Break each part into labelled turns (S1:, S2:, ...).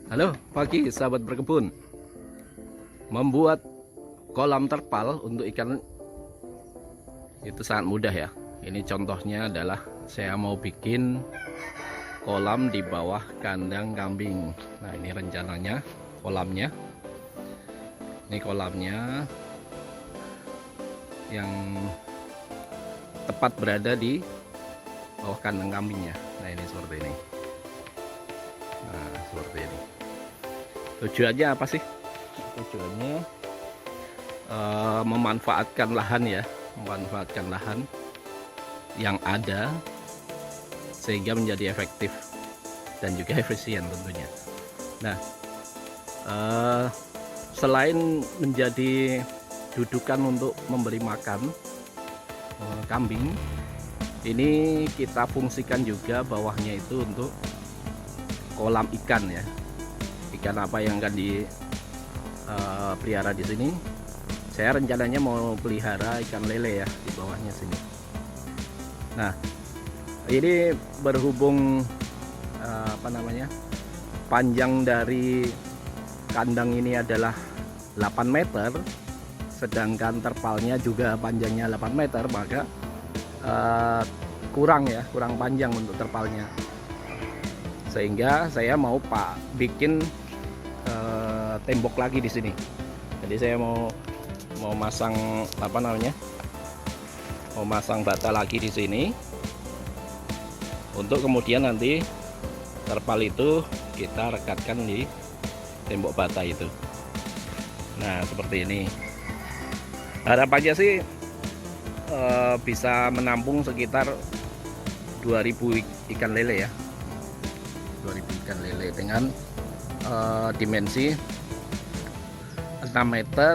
S1: Halo, pagi sahabat berkebun. Membuat kolam terpal untuk ikan itu sangat mudah ya. Ini contohnya adalah saya mau bikin kolam di bawah kandang kambing. Nah, ini rencananya kolamnya. Ini kolamnya yang tepat berada di bawah kandang kambingnya. Nah, ini seperti ini. Nah, seperti ini. Tujuannya apa sih? Tujuannya memanfaatkan lahan ya, memanfaatkan lahan yang ada sehingga menjadi efektif dan juga efisien tentunya. Nah, selain menjadi dudukan untuk memberi makan kambing, ini kita fungsikan juga bawahnya itu untuk kolam ikan ya. Ikan apa yang akan dipelihara di sini? Saya rencananya mau pelihara ikan lele ya di bawahnya sini. Nah, ini berhubung panjang dari kandang ini adalah 8 meter, sedangkan terpalnya juga panjangnya 8 meter, maka kurang panjang untuk terpalnya. Sehingga saya mau bikin tembok lagi di sini. Jadi saya mau masang mau masang bata lagi di sini untuk kemudian nanti terpal itu kita rekatkan di tembok bata itu. Nah, seperti ini. Harapannya sih bisa menampung sekitar 2000 ikan lele ya. 2000 ikan lele dengan dimensi 6 meter,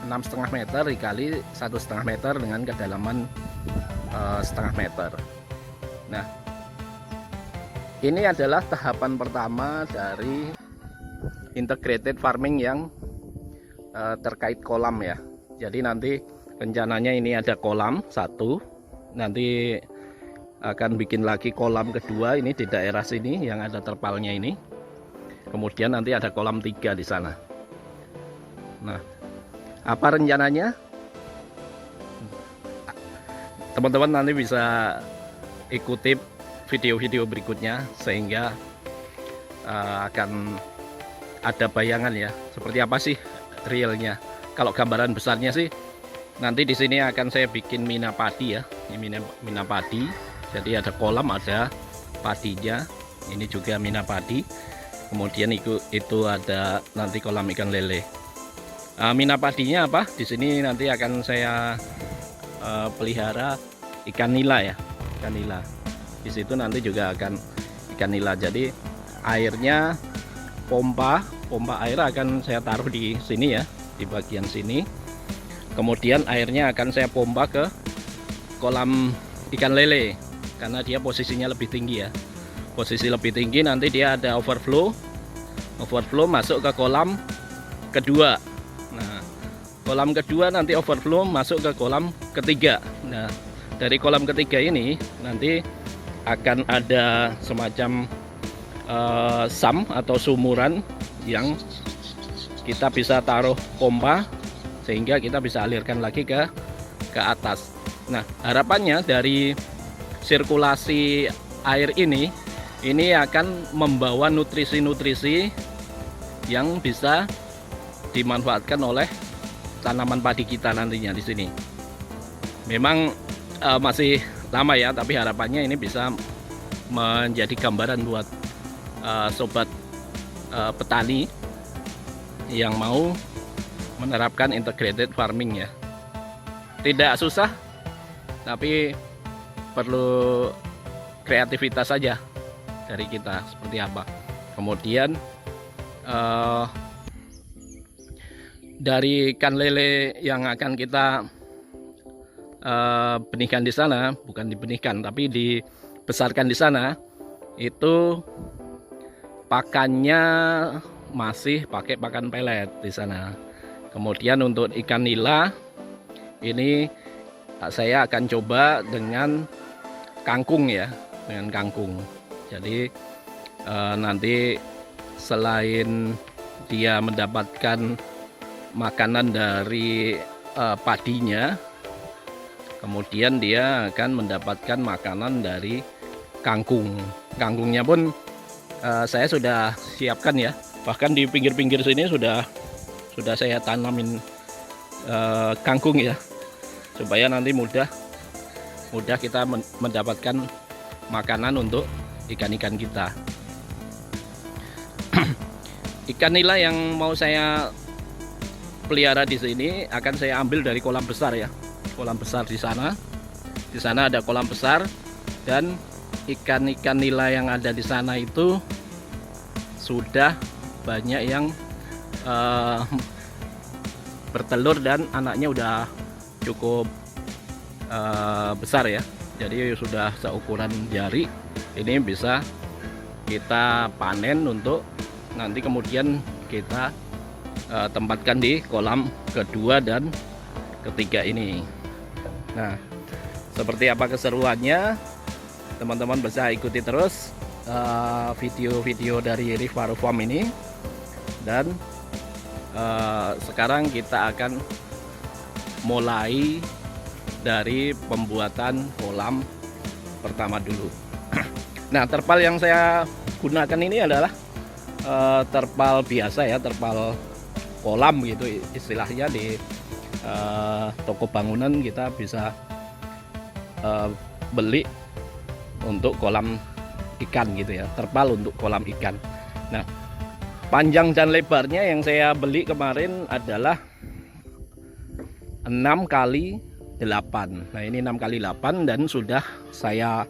S1: 6,5 meter dikali 1,5 meter dengan kedalaman setengah meter. Nah, ini adalah tahapan pertama dari integrated farming yang terkait kolam ya. Jadi nanti rencananya ini ada kolam satu, nanti akan bikin lagi kolam kedua ini di daerah sini yang ada terpalnya ini. Kemudian nanti ada kolam 3 di sana. Nah, apa rencananya? Teman-teman nanti bisa ikuti video-video berikutnya sehingga akan ada bayangan ya, seperti apa sih realnya. Kalau gambaran besarnya sih nanti di sini akan saya bikin mina padi ya. Ini mina padi. Jadi ada kolam, ada padinya. Ini juga mina padi. Kemudian itu ada nanti kolam ikan lele. Mina padinya apa? Di sini nanti akan saya pelihara ikan nila ya, ikan nila. Di situ nanti juga akan ikan nila. Jadi airnya pompa air akan saya taruh di sini ya, di bagian sini. Kemudian airnya akan saya pompa ke kolam ikan lele karena dia posisinya lebih tinggi ya. Posisi lebih tinggi nanti dia ada overflow masuk ke kolam kedua. Nah, kolam kedua nanti overflow masuk ke kolam ketiga. Nah, dari kolam ketiga ini nanti akan ada semacam sump atau sumuran yang kita bisa taruh pompa sehingga kita bisa alirkan lagi ke atas. Nah, harapannya dari sirkulasi air ini akan membawa nutrisi-nutrisi yang bisa dimanfaatkan oleh tanaman padi kita nantinya di sini. Memang masih lama ya, tapi harapannya ini bisa menjadi gambaran buat sobat petani yang mau menerapkan integrated farming ya. Tidak susah, tapi perlu kreativitas saja dari kita seperti apa. Kemudian dari ikan lele yang akan kita benihkan di sana, bukan dibenihkan tapi dibesarkan di sana, itu pakannya masih pakai pakan pelet di sana. Kemudian untuk ikan nila ini saya akan coba dengan kangkung ya, dengan kangkung. Jadi nanti selain dia mendapatkan makanan dari padinya, kemudian dia akan mendapatkan makanan dari kangkung. Kangkungnya pun saya sudah siapkan ya, bahkan di pinggir-pinggir sini sudah saya tanamin kangkung ya, supaya nanti mudah kita mendapatkan makanan untuk ikan-ikan kita. Ikan nila yang mau saya pelihara di sini akan saya ambil dari kolam besar ya. Kolam besar di sana. Di sana ada kolam besar, dan ikan-ikan nila yang ada di sana itu sudah banyak yang bertelur dan anaknya udah cukup besar ya. Jadi sudah seukuran jari. Ini bisa kita panen untuk nanti kemudian kita tempatkan di kolam kedua dan ketiga ini. Nah, seperti apa keseruannya, teman-teman bisa ikuti terus video-video dari Rifaru Farm ini. Dan sekarang kita akan mulai dari pembuatan kolam pertama dulu. Nah, terpal yang saya gunakan ini adalah terpal biasa ya, terpal kolam gitu istilahnya. Di toko bangunan kita bisa beli untuk kolam ikan gitu ya, terpal untuk kolam ikan. Nah, panjang dan lebarnya yang saya beli kemarin adalah 6 kali 8. Nah, ini 6 kali 8 dan sudah saya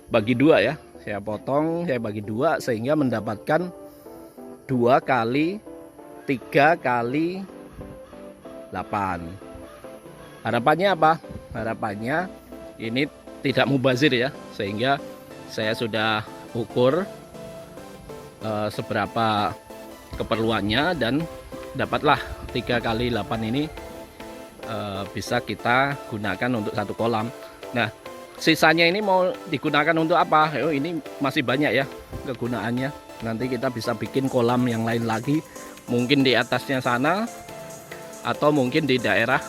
S1: bagi dua ya. Saya potong, saya bagi dua sehingga mendapatkan 2 kali 3 kali 8. Harapannya apa? Harapannya ini tidak mubazir ya, sehingga saya sudah ukur seberapa keperluannya, dan dapatlah 3 kali 8 ini bisa kita gunakan untuk satu kolam. Nah, sisanya ini mau digunakan untuk apa? Oh, ini masih banyak ya kegunaannya. Nanti kita bisa bikin kolam yang lain lagi, mungkin di atasnya sana atau mungkin di daerah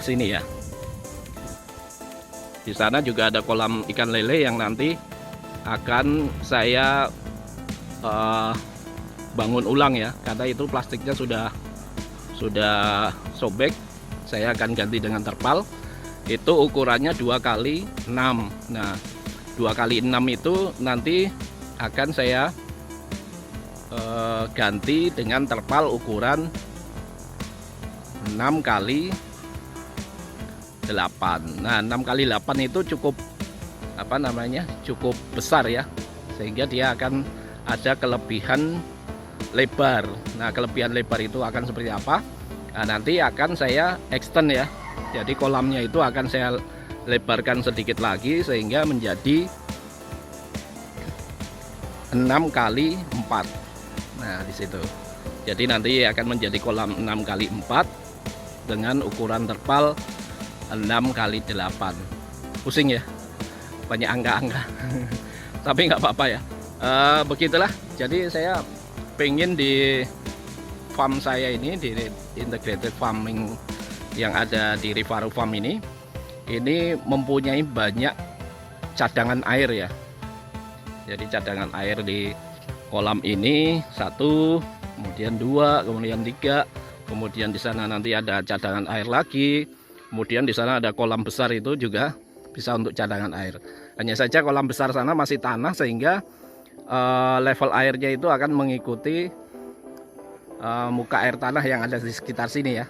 S1: sini ya. Di sana juga ada kolam ikan lele yang nanti akan saya bangun ulang ya, karena itu plastiknya sudah sobek. Saya akan ganti dengan terpal. Itu ukurannya 2 kali 6. Nah, 2 kali 6 itu nanti akan saya ganti dengan terpal ukuran 6 kali 8. Nah, 6 kali 8 itu cukup cukup besar ya, sehingga dia akan ada kelebihan lebar. Nah, kelebihan lebar itu akan seperti apa? Nah, nanti akan saya extend ya. Jadi kolamnya itu akan saya lebarkan sedikit lagi sehingga menjadi 6 kali 4. Nah, di situ. Jadi nanti akan menjadi kolam 6 kali 4 dengan ukuran terpal 6 kali 8. Pusing ya, banyak angka-angka. Tapi nggak apa-apa ya. Begitulah. Jadi saya pengen di farm saya ini, di integrated farming yang ada di Rifaru Farm ini mempunyai banyak cadangan air ya. Jadi cadangan air di kolam ini 1, kemudian 2, kemudian 3, kemudian di sana nanti ada cadangan air lagi, kemudian di sana ada kolam besar, itu juga bisa untuk cadangan air. Hanya saja kolam besar sana masih tanah, sehingga level airnya itu akan mengikuti muka air tanah yang ada di sekitar sini ya.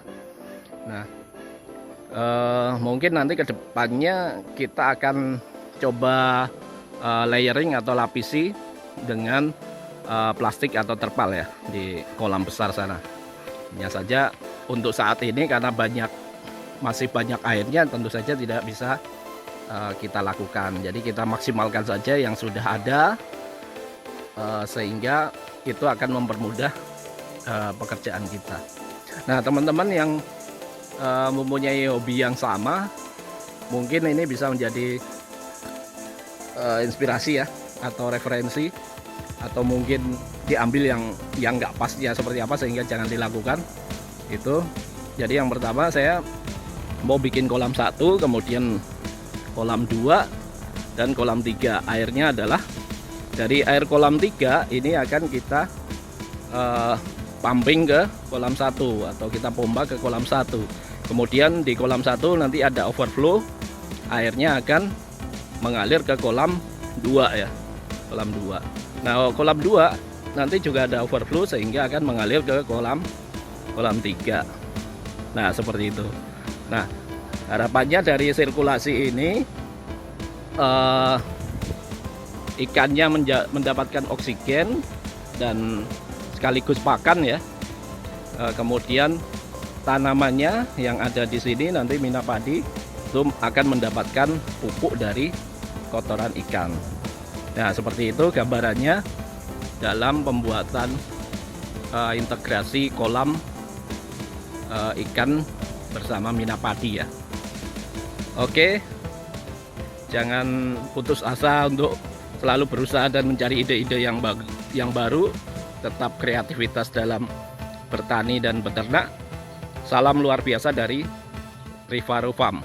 S1: Nah, mungkin nanti kedepannya kita akan coba layering atau lapisi dengan plastik atau terpal ya di kolam besar sana. Hanya saja untuk saat ini karena masih banyak airnya, tentu saja tidak bisa kita lakukan. Jadi kita maksimalkan saja yang sudah ada, sehingga itu akan mempermudah pekerjaan kita. Nah, teman-teman yang mempunyai hobi yang sama, mungkin ini bisa menjadi inspirasi ya, atau referensi atau mungkin diambil yang nggak pasnya seperti apa, sehingga jangan dilakukan itu. Jadi yang pertama saya mau bikin kolam 1, kemudian kolam 2 dan kolam 3. Airnya adalah dari air kolam 3 ini akan kita pumping ke kolam 1 atau kita pompa ke kolam 1. Kemudian di kolam 1 nanti ada overflow, airnya akan mengalir ke kolam 2 ya, kolam 2. Nah, kolam 2 nanti juga ada overflow sehingga akan mengalir ke kolam 3. Nah, seperti itu. Nah, harapannya dari sirkulasi ini ikannya mendapatkan oksigen dan sekaligus pakan ya. Kemudian tanamannya yang ada di sini nanti Minapadi itu akan mendapatkan pupuk dari kotoran ikan. Nah, seperti itu gambarannya dalam pembuatan integrasi kolam ikan bersama Minapadi ya. Oke, jangan putus asa untuk selalu berusaha dan mencari ide-ide yang baru. Tetap kreativitas dalam bertani dan beternak. Salam luar biasa dari Rivaro Farm.